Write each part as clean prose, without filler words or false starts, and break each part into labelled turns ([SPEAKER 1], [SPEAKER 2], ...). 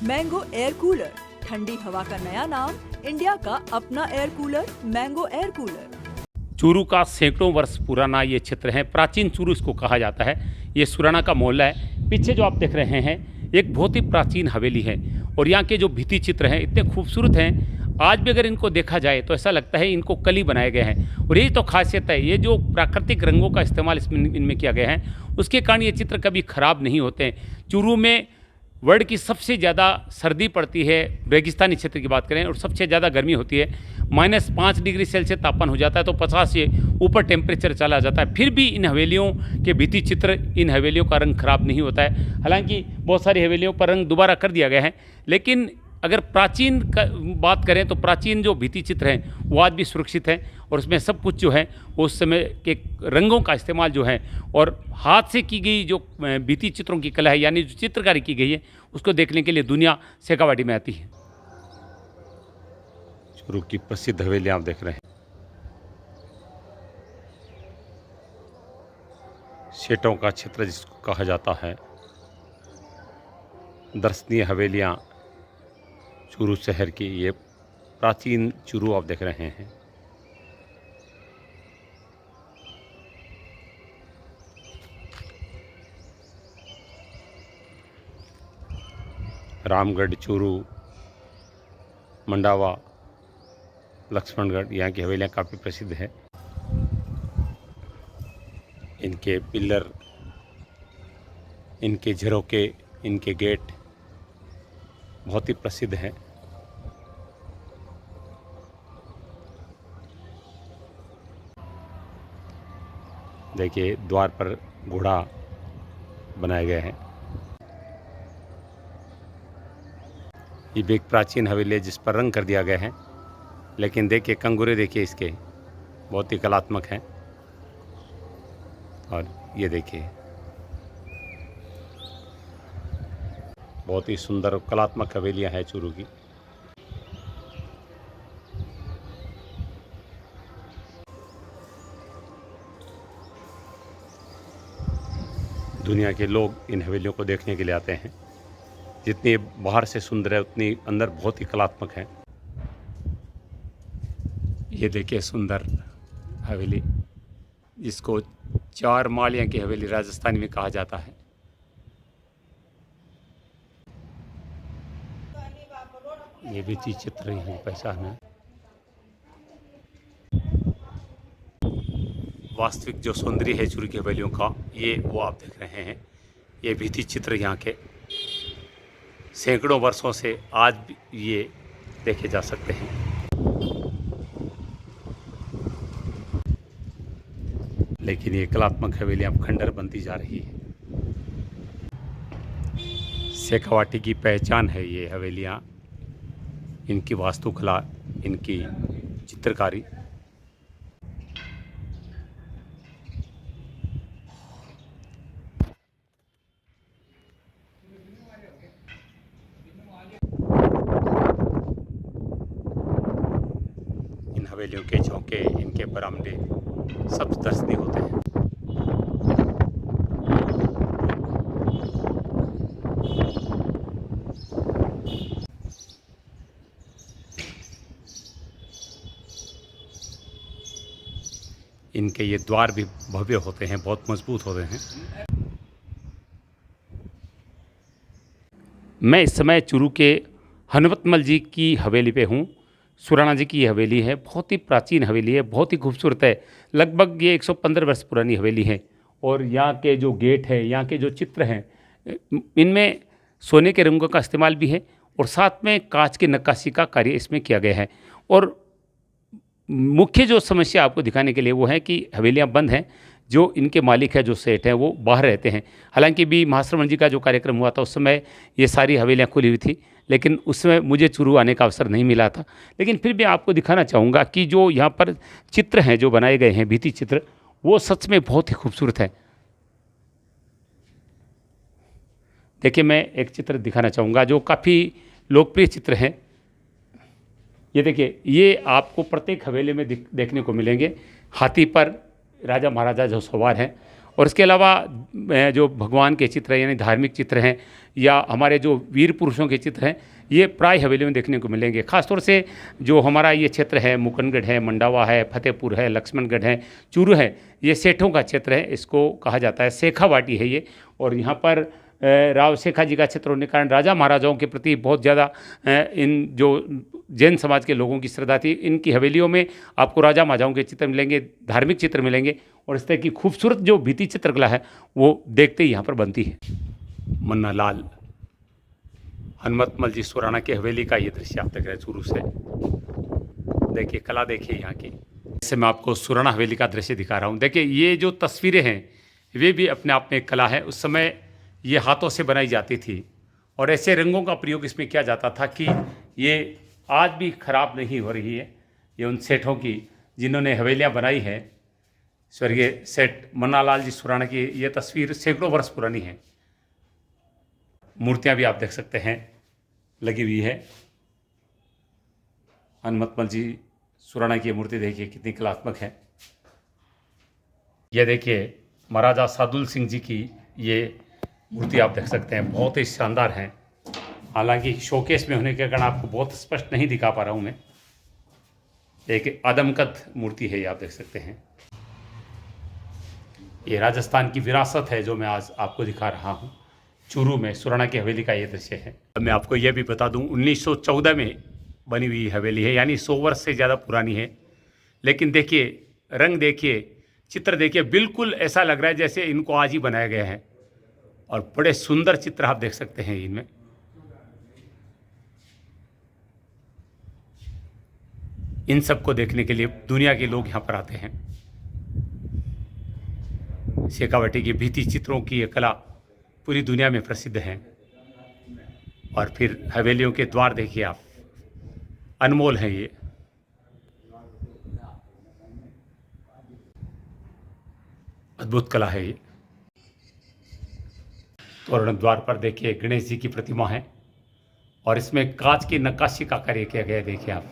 [SPEAKER 1] Mango air cooler, ठंडी हवा का नया नाम, इंडिया का अपना air cooler, mango air cooler.
[SPEAKER 2] Churu का सैकड़ों वर्ष पुराना ये क्षेत्र है, प्राचीन चूरू इसको कहा जाता है। ये सुराना का मोहल्ला है। पीछे जो आप देख रहे हैं एक बहुत ही प्राचीन हवेली है और यहाँ के जो भित्ति चित्र हैं इतने खूबसूरत हैं, आज भी अगर इनको देखा जाए तो ऐसा लगता है इनको कल ही बनाए गए हैं। और यही तो खासियत है, ये जो प्राकृतिक रंगों का इस्तेमाल इनमें किया गया है उसके कारण ये चित्र कभी ख़राब नहीं होते हैं। चूरू में वर्ल्ड की सबसे ज़्यादा सर्दी पड़ती है, रेगिस्तानी क्षेत्र की बात करें, और सबसे ज़्यादा गर्मी होती है। -5 डिग्री सेल्सियस तापमान हो जाता है, तो 50 से ऊपर टेम्परेचर चला जाता है। फिर भी इन हवेलियों के भित्ति चित्र, इन हवेलियों का रंग खराब नहीं होता है। हालांकि बहुत सारी हवेलियों पर रंग दोबारा कर दिया गया है, लेकिन अगर प्राचीन का बात करें तो प्राचीन जो भित्ति चित्र हैं वो आज भी सुरक्षित हैं और उसमें सब कुछ जो है उस समय के रंगों का इस्तेमाल जो है और हाथ से की गई जो भित्ति चित्रों की कला है, यानी जो चित्रकारी की गई है, उसको देखने के लिए दुनिया शेखावाटी में आती है। चूरू की प्रसिद्ध हवेली आप देख रहे हैं। सेठों का क्षेत्र जिसको कहा जाता है। दर्शनीय हवेलियाँ चूरू शहर की, ये प्राचीन चूरू आप देख रहे हैं। रामगढ़, चूरू, मंडावा, लक्ष्मणगढ़, यहाँ की हवेलियाँ काफ़ी प्रसिद्ध है। इनके पिलर, इनके झरोके, इनके गेट बहुत ही प्रसिद्ध हैं। देखिए द्वार पर घोड़ा बनाए गए हैं। ये भी एक प्राचीन हवेली है जिस पर रंग कर दिया गया है, लेकिन देखिए कंगूरे देखिए इसके बहुत ही कलात्मक हैं। और ये देखिए बहुत ही सुंदर और कलात्मक हवेलियां हैं चूरू की। दुनिया के लोग इन हवेलियों को देखने के लिए आते हैं। जितनी बाहर से सुंदर है उतनी अंदर बहुत ही कलात्मक है। ये देखिए सुंदर हवेली, जिसको 4 मालियाँ की हवेली राजस्थानी में कहा जाता है। ये भी चीज चित्र ही पहचान है। वास्तविक जो सौंदर्य है चूरू की हवेलियों का, ये वो आप देख रहे हैं। ये भित्ति चित्र यहाँ के सैकड़ों वर्षों से आज भी ये देखे जा सकते हैं। लेकिन ये कलात्मक हवेलियाँ अब खंडर बनती जा रही है। शेखावाटी की पहचान है ये हवेलियाँ, इनकी वास्तुकला, इनकी चित्रकारी। इन हवेलियों के झोंके, इनके बरामदे सब दर्शनीय होते हैं। इनके ये द्वार भी भव्य होते हैं, बहुत मजबूत होते हैं। मैं इस समय चूरू के हनवतमल जी की हवेली पे हूँ। सुराना जी की ये हवेली है, बहुत ही प्राचीन हवेली है, बहुत ही खूबसूरत है। लगभग ये 115 वर्ष पुरानी हवेली है। और यहाँ के जो गेट है, यहाँ के जो चित्र हैं, इनमें सोने के रंगों का इस्तेमाल भी है और साथ में कांच की नक्काशी का कार्य इसमें किया गया है। और मुख्य जो समस्या आपको दिखाने के लिए वो है कि हवेलियाँ बंद हैं। जो इनके मालिक है, जो सेठ हैं, वो बाहर रहते हैं। हालांकि भी महाश्रवण जी का जो कार्यक्रम हुआ था उस समय ये सारी हवेलियाँ खुली हुई थी, लेकिन उस समय मुझे चूरू आने का अवसर नहीं मिला था। लेकिन फिर भी आपको दिखाना चाहूँगा कि जो यहाँ पर चित्र हैं, जो बनाए गए हैं भित्ति चित्र, वो सच में बहुत ही खूबसूरत है। देखिए मैं एक चित्र दिखाना चाहूँगा जो काफ़ी लोकप्रिय चित्र हैं। ये देखिए, ये आपको प्रत्येक हवेली में देखने को मिलेंगे। हाथी पर राजा महाराजा जो सवार हैं और इसके अलावा जो भगवान के चित्र हैं यानी धार्मिक चित्र हैं या हमारे जो वीर पुरुषों के चित्र हैं ये प्राय हवेली में देखने को मिलेंगे। खासतौर से जो हमारा ये क्षेत्र है, मुकनगढ़ है, मंडावा है, फतेहपुर है, लक्ष्मणगढ़ है, चूरू है, ये सेठों का क्षेत्र है, इसको कहा जाता है शेखावाटी है ये। और यहाँ पर राव शेखा जी का क्षेत्र होने के कारण राजा महाराजाओं के प्रति बहुत ज़्यादा इन जो जैन समाज के लोगों की श्रद्धा थी। इनकी हवेलियों में आपको राजा महाराजाओं के चित्र मिलेंगे, धार्मिक चित्र मिलेंगे और इस तरह की खूबसूरत जो भित्ति चित्रकला है वो देखते ही यहाँ पर बनती है। मन्ना लाल हनुमतमल जी सुराना की हवेली का ये दृश्य आप देख रहे हैं चूरू से। देखिए कला, देखिए यहाँ की। इससे मैं आपको सुराना हवेली का दृश्य दिखा रहा हूँ। देखिए ये जो तस्वीरें हैं वे भी अपने आप में एक कला है। उस समय ये हाथों से बनाई जाती थी और ऐसे रंगों का प्रयोग इसमें किया जाता था कि ये आज भी खराब नहीं हो रही है। ये उन सेठों की जिन्होंने हवेलियाँ बनाई हैं, स्वर्गीय सेठ मन्नालाल जी सुराना की ये तस्वीर सैकड़ों वर्ष पुरानी है। मूर्तियाँ भी आप देख सकते हैं लगी हुई है। हनुमतमल जी सुराना की मूर्ति देखिए कितनी कलात्मक है। यह देखिए महाराजा सादुल सिंह जी की ये मूर्ति आप देख सकते हैं, बहुत ही शानदार है। हालांकि शोकेस में होने के कारण आपको बहुत स्पष्ट नहीं दिखा पा रहा हूँ मैं। एक आदमकद मूर्ति है ये, आप देख सकते हैं। ये राजस्थान की विरासत है जो मैं आज आपको दिखा रहा हूँ। चूरू में सुराना की हवेली का ये दृश्य है। अब मैं आपको यह भी बता दूं 1914 में बनी हुई हवेली है, यानी 100 वर्ष से ज़्यादा पुरानी है। लेकिन देखिए रंग, देखिए चित्र, देखिए बिल्कुल ऐसा लग रहा है जैसे इनको आज ही बनाया गया है और बड़े सुंदर चित्र आप देख सकते हैं इनमें। इन सब को देखने के लिए दुनिया के लोग यहाँ पर आते हैं। शेखावाटी की भित्ति चित्रों की ये कला पूरी दुनिया में प्रसिद्ध है। और फिर हवेलियों के द्वार देखिए आप, अनमोल हैं ये। अद्भुत कला है ये। तोरण द्वार पर देखिए गणेश जी की प्रतिमा है और इसमें कांच की नक्काशी का कार्य किया गया है, देखिए आप।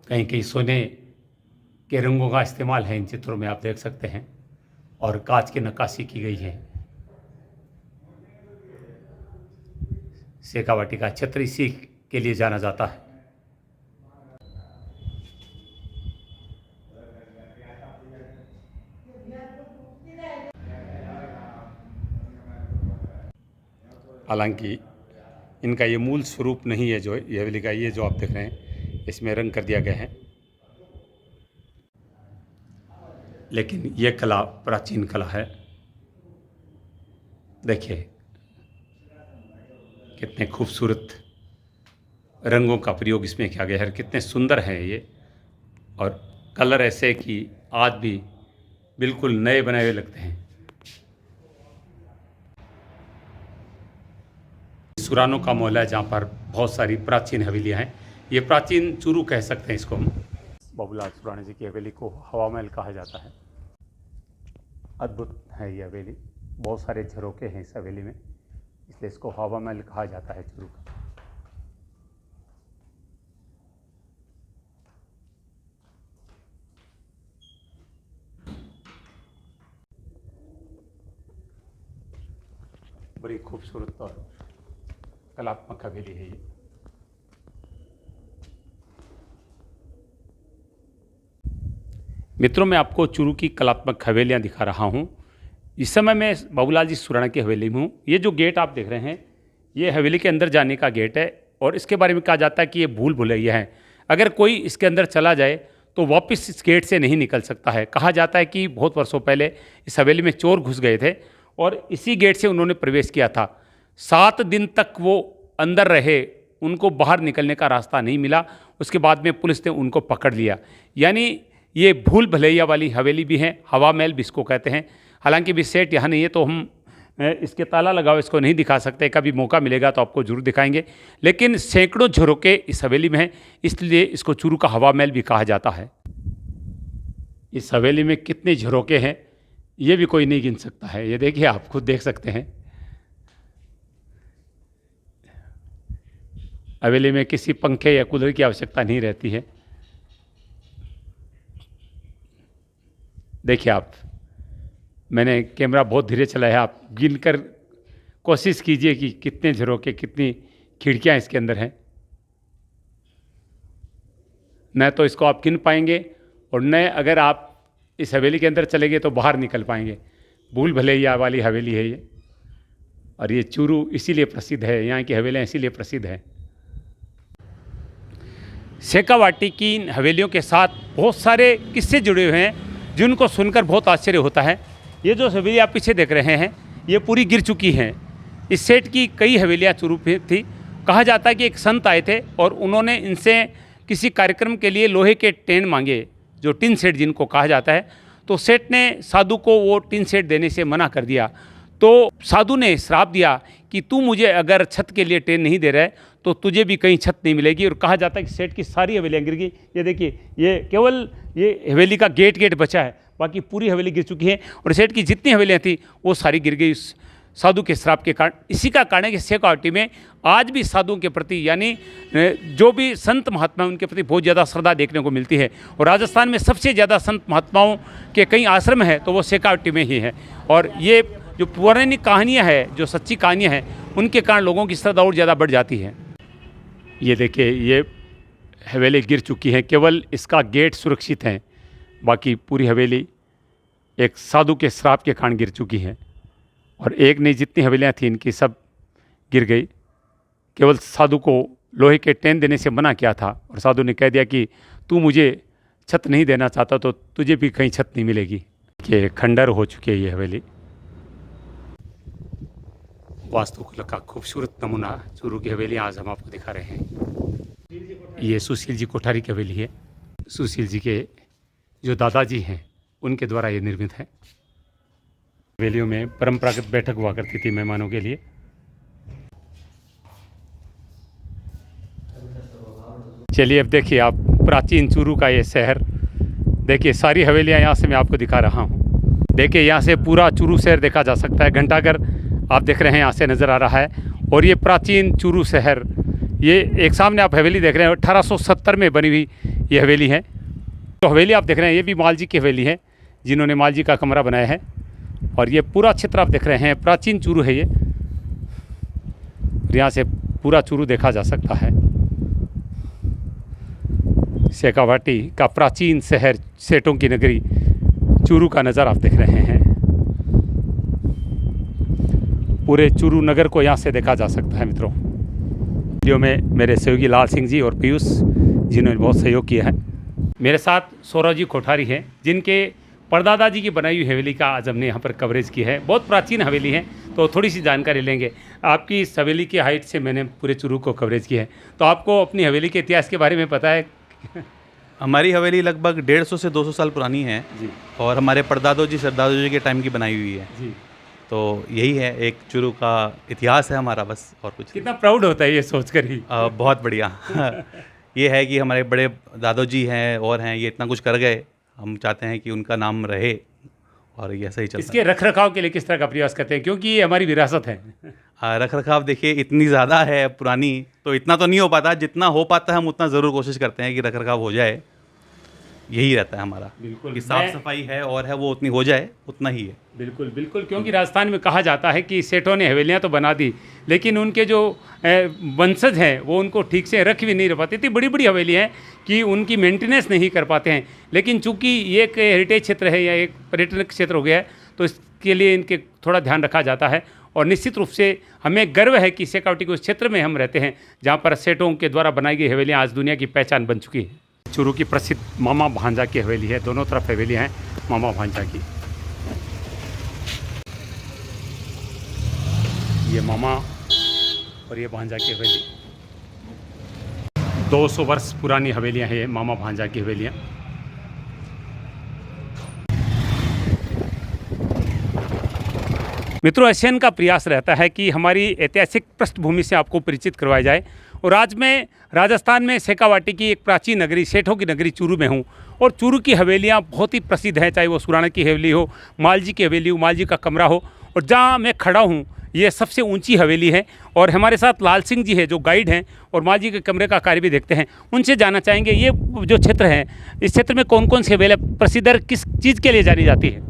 [SPEAKER 2] कहीं कहीं सोने के रंगों का इस्तेमाल है इन चित्रों में, आप देख सकते हैं। और कांच की नक्काशी की गई है। शेखावाटी का क्षेत्र इसी के लिए जाना जाता है। हालांकि इनका ये मूल स्वरूप नहीं है जो ये हवेली का, ये जो आप देख रहे हैं इसमें रंग कर दिया गया है। लेकिन ये कला प्राचीन कला है। देखिए कितने खूबसूरत रंगों का प्रयोग इसमें किया गया है, कितने सुंदर हैं ये। और कलर ऐसे कि आज भी बिल्कुल नए बनाए हुए लगते हैं। सुरानों का मोहल्ला है जहाँ पर बहुत सारी प्राचीन हवेलियाँ हैं। ये प्राचीन चूरू कह सकते हैं इसको हम। बाबूलाल सुराना जी की हवेली को हवा महल कहा जाता है। अद्भुत है ये हवेली, बहुत सारे झरोके हैं इस हवेली में, इसलिए इसको हवा महल कहा जाता है चूरू का। बड़ी खूबसूरत और कलात्मक हवेली है ये। मित्रों, मैं आपको चूरू की कलात्मक हवेलियाँ दिखा रहा हूँ। इस समय मैं बाबूलाल जी सुराना की हवेली में हूँ। ये जो गेट आप देख रहे हैं ये हवेली के अंदर जाने का गेट है और इसके बारे में कहा जाता है कि ये भूल भुलैया है। अगर कोई इसके अंदर चला जाए तो वापस इस गेट से नहीं निकल सकता है। कहा जाता है कि बहुत वर्षों पहले इस हवेली में चोर घुस गए थे और इसी गेट से उन्होंने प्रवेश किया था। 7 दिन तक वो अंदर रहे, उनको बाहर निकलने का रास्ता नहीं मिला। उसके बाद में पुलिस ने उनको पकड़ लिया। यानी ये भूल भुलैया वाली हवेली भी है, हवा महल भी इसको कहते हैं। हालांकि भी सेठ यहाँ नहीं है तो हम इसके ताला लगाओ इसको नहीं दिखा सकते। कभी मौका मिलेगा तो आपको जरूर दिखाएंगे। लेकिन सैकड़ों झरोके इस हवेली में हैं, इसलिए इसको चूरू का हवा महल भी कहा जाता है। इस हवेली में कितने झरोके हैं ये भी कोई नहीं गिन सकता है। ये देखिए, आप खुद देख सकते हैं। हवेली में किसी पंखे या कूलर की आवश्यकता नहीं रहती है। देखिए आप, मैंने कैमरा बहुत धीरे चलाया है, आप गिनकर कोशिश कीजिए कि कितने झरोखे, कितनी खिड़कियां इसके अंदर हैं। न तो इसको आप गिन पाएंगे और न अगर आप इस हवेली के अंदर चलेंगे तो बाहर निकल पाएंगे। भूल भुलैया वाली हवेली है ये, और ये चूरू इसीलिए प्रसिद्ध है, यहाँ की हवेलियाँ इसीलिए प्रसिद्ध है। शेखावाटी की इन हवेलियों के साथ बहुत सारे किस्से जुड़े हुए हैं जिनको सुनकर बहुत आश्चर्य होता है। ये जो हवेली आप पीछे देख रहे हैं ये पूरी गिर चुकी हैं। इस सेठ की कई हवेलियाँ चूरू पे थी। कहा जाता है कि एक संत आए थे और उन्होंने इनसे किसी कार्यक्रम के लिए लोहे के टेन मांगे, जो टिन सेट जिनको कहा जाता है। तो सेठ ने साधु को वो टिन सेट देने से मना कर दिया। तो साधु ने श्राप दिया कि तू मुझे अगर छत के लिए टेन नहीं दे रहा है तो तुझे भी कहीं छत नहीं मिलेगी। और कहा जाता है कि सेठ की सारी हवेलियाँ गिर गई। ये देखिए, ये केवल ये हवेली का गेट बचा है, बाकी पूरी हवेली गिर चुकी है। और सेठ की जितनी हवेलियाँ थी वो सारी गिर गई उस साधु के श्राप के कारण। इसी का कारण है कि शेखावाटी में आज भी साधुओं के प्रति, यानी जो भी संत महात्मा उनके प्रति बहुत ज़्यादा श्रद्धा देखने को मिलती है। और राजस्थान में सबसे ज़्यादा संत महात्माओं के कई आश्रम हैं तो वो शेखावाटी में ही है। और ये जो पौराणिक कहानियाँ हैं, जो सच्ची कहानियाँ हैं, उनके कारण लोगों की श्रद्धा और ज़्यादा बढ़ जाती है। ये देखिए, ये हवेली गिर चुकी है, केवल इसका गेट सुरक्षित है, बाकी पूरी हवेली एक साधु के श्राप के कारण गिर चुकी है। और एक नहीं, जितनी हवेलियाँ थी इनकी सब गिर गई। केवल साधु को लोहे के टेन देने से मना किया था और साधु ने कह दिया कि तू मुझे छत नहीं देना चाहता तो तुझे भी कहीं छत नहीं मिलेगी। कि खंडर हो चुकी है ये हवेली। वास्तुकला का खूबसूरत नमूना चूरू की हवेली आज हम आपको दिखा रहे हैं। ये सुशील जी कोठारी की हवेली है। सुशील जी के जो दादाजी हैं उनके द्वारा ये निर्मित है। हवेलियों में परंपरागत बैठक हुआ करती थी मेहमानों के लिए। चलिए अब देखिए आप प्राचीन चूरू का ये शहर देखिए, सारी हवेलियाँ यहाँ से मैं आपको दिखा रहा हूँ। देखिए यहाँ से पूरा चूरू शहर देखा जा सकता है। घंटाघर आप देख रहे हैं यहाँ से नज़र आ रहा है। और ये प्राचीन चूरू शहर, ये एक सामने आप हवेली देख रहे हैं 1870 में बनी हुई ये हवेली है। तो हवेली आप देख रहे हैं ये भी माल जी की हवेली है, जिन्होंने माल जी का कमरा बनाया है। और ये पूरा क्षेत्र आप देख रहे हैं प्राचीन चूरू है ये। और यहाँ से पूरा चूरू देखा जा सकता है। शेखावाटी का प्राचीन शहर, सेठों की नगरी चूरू का नज़ारा आप देख रहे हैं। पूरे चूरू नगर को यहाँ से देखा जा सकता है मित्रों। वीडियो में मेरे सहयोगी लाल सिंह जी और पीयूष जिन्होंने बहुत सहयोग किया है। मेरे साथ सौरभ जी कोठारी हैं, जिनके परदादा जी की बनाई हुई हवेली का आज हमने यहाँ पर कवरेज की है। बहुत प्राचीन हवेली है, तो थोड़ी सी जानकारी लेंगे। आपकी इस हवेली की हाइट से मैंने पूरे चूरू को कवरेज किया है, तो आपको अपनी हवेली के इतिहास के बारे में पता है?
[SPEAKER 3] हमारी हवेली लगभग 150 से 200 साल पुरानी है
[SPEAKER 2] जी।
[SPEAKER 3] और हमारे परदादो जी सरदादो जी के टाइम की बनाई हुई है
[SPEAKER 2] जी।
[SPEAKER 3] तो यही है, एक चूरू का इतिहास है हमारा, बस और कुछ।
[SPEAKER 2] कितना प्राउड होता है ये सोचकर ही।
[SPEAKER 3] बहुत बढ़िया। ये है कि हमारे बड़े दादो जी हैं और हैं, ये इतना कुछ कर गए, हम चाहते हैं कि उनका नाम रहे और ये ऐसा ही चलता
[SPEAKER 2] इसके रख रखाव के लिए किस तरह का प्रयास करते हैं, क्योंकि ये हमारी विरासत है?
[SPEAKER 3] रख रखाव देखिए इतनी ज़्यादा है पुरानी, तो इतना तो नहीं हो पाता। जितना हो पाता है हम उतना ज़रूर कोशिश करते हैं कि रख रखाव हो जाए। यही रहता है हमारा,
[SPEAKER 2] बिल्कुल।
[SPEAKER 3] कि साफ़ सफाई है और है वो उतनी हो जाए, उतना ही है।
[SPEAKER 2] बिल्कुल बिल्कुल, क्योंकि राजस्थान में कहा जाता है कि सेठों ने हवेलियाँ तो बना दी, लेकिन उनके जो वंशज हैं वो उनको ठीक से रख भी नहीं पाते। इतनी बड़ी बड़ी हवेलियाँ हैं कि उनकी मेंटेनेंस नहीं कर पाते हैं। लेकिन चूंकि ये एक हेरिटेज क्षेत्र है या एक पर्यटन क्षेत्र हो गया है, तो इसके लिए इनके थोड़ा ध्यान रखा जाता है। और निश्चित रूप से हमें गर्व है कि शेखावाटी के उस क्षेत्र में हम रहते हैं जहाँ पर सेठों के द्वारा बनाई गई हवेलियाँ आज दुनिया की पहचान बन चुकी है। चूरू की प्रसिद्ध मामा भांजा की हवेली है। दोनों तरफ हवेलियाँ हैं मामा भांजा की। ये मामा और ये भांजा की हवेली 200 वर्ष पुरानी हवेलियाँ हैं, ये मामा भांजा की हवेलियाँ। मित्रों, एशियन का प्रयास रहता है कि हमारी ऐतिहासिक पृष्ठभूमि से आपको परिचित करवाया जाए। और आज मैं राजस्थान में शेखावाटी की एक प्राचीन नगरी, सेठों की नगरी चूरू में हूँ। और चूरू की हवेलियाँ बहुत ही प्रसिद्ध हैं, चाहे वो सुराना की हवेली हो, माल जी की हवेली हो, माल जी का कमरा हो। और जहाँ मैं खड़ा हूँ ये सबसे ऊंची हवेली है। और हमारे साथ लाल सिंह जी है जो गाइड हैं और माल जी के कमरे का कार्य भी देखते हैं। उनसे जानना चाहेंगे ये जो क्षेत्र है, इस क्षेत्र में कौन कौन सी हवेली प्रसिद्ध है, किस चीज़ के लिए जानी जाती है?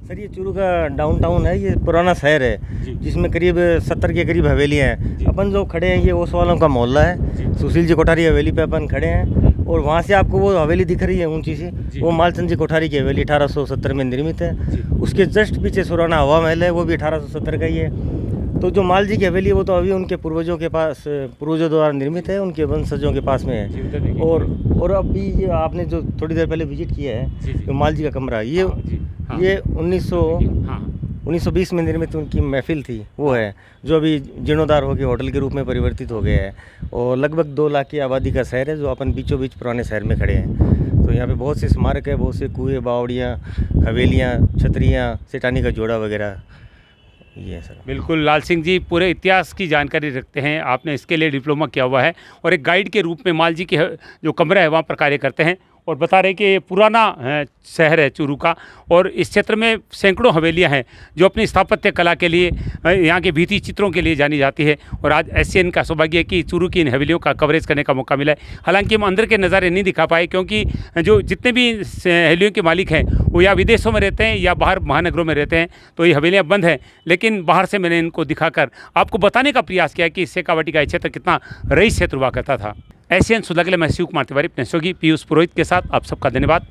[SPEAKER 4] सर ये चूरू का डाउनटाउन है, ये पुराना शहर है जिसमें करीब 70 के करीब हवेलियाँ हैं। अपन जो खड़े हैं ये ओस वालों का मोहल्ला है। सुशील जी कोठारी हवेली पे अपन खड़े हैं और वहाँ से आपको वो हवेली दिख रही है ऊंची सी, वो मालचंद जी कोठारी की हवेली 1870 में निर्मित है। उसके जस्ट पीछे सुराना हवा महल है, वो भी 1870 का ही है। तो जो माल जी की हवेली है वो तो अभी उनके पूर्वजों के पास, पूर्वजों द्वारा निर्मित है, उनके वंशजों के पास में है। और अभी ये आपने जो थोड़ी देर पहले विजिट किया है जो माल जी का कमरा, ये 1920 में निर्मित उनकी महफिल थी, वो है जो अभी जीर्णोद्धार होकर होटल के रूप में परिवर्तित हो गया है। और लगभग 2 लाख की आबादी का शहर है जो अपन बीचों बीच पुराने शहर में खड़े हैं। तो यहाँ पे बहुत से स्मारक है, बहुत से कुएँ, बावड़ियाँ, हवेलियाँ, छतरियाँ, सेठानी का जोड़ा वगैरह, ये है सर।
[SPEAKER 2] बिल्कुल, लाल सिंह जी पूरे इतिहास की जानकारी रखते हैं। आपने इसके लिए डिप्लोमा किया हुआ है और एक गाइड के रूप में माल जी के जो कमरा है वहाँ पर कार्य करते हैं और बता रहे कि ये पुराना शहर है चूरू का और इस क्षेत्र में सैकड़ों हवेलियां हैं जो अपनी स्थापत्य कला के लिए, यहाँ के भित्ति चित्रों के लिए जानी जाती है। और आज एशियन का सौभाग्य है कि चूरू की इन हवेलियों का कवरेज करने का मौका मिला है। हालांकि हम अंदर के नज़ारे नहीं दिखा पाए क्योंकि जो जितने भी हवेलियों के मालिक हैं वो या विदेशों में रहते हैं या बाहर महानगरों में रहते हैं, तो ये हवेलियाँ बंद हैं। लेकिन बाहर से मैंने इनको दिखाकर आपको बताने का प्रयास किया कि शेखावाटी का क्षेत्र कितना रईस क्षेत्र हुआ करता था। एशियन सुधा के लिए मैं शिव कुमार तिवारी, अपने सहयोगी पीयूष पुरोहित के साथ आप सबका धन्यवाद।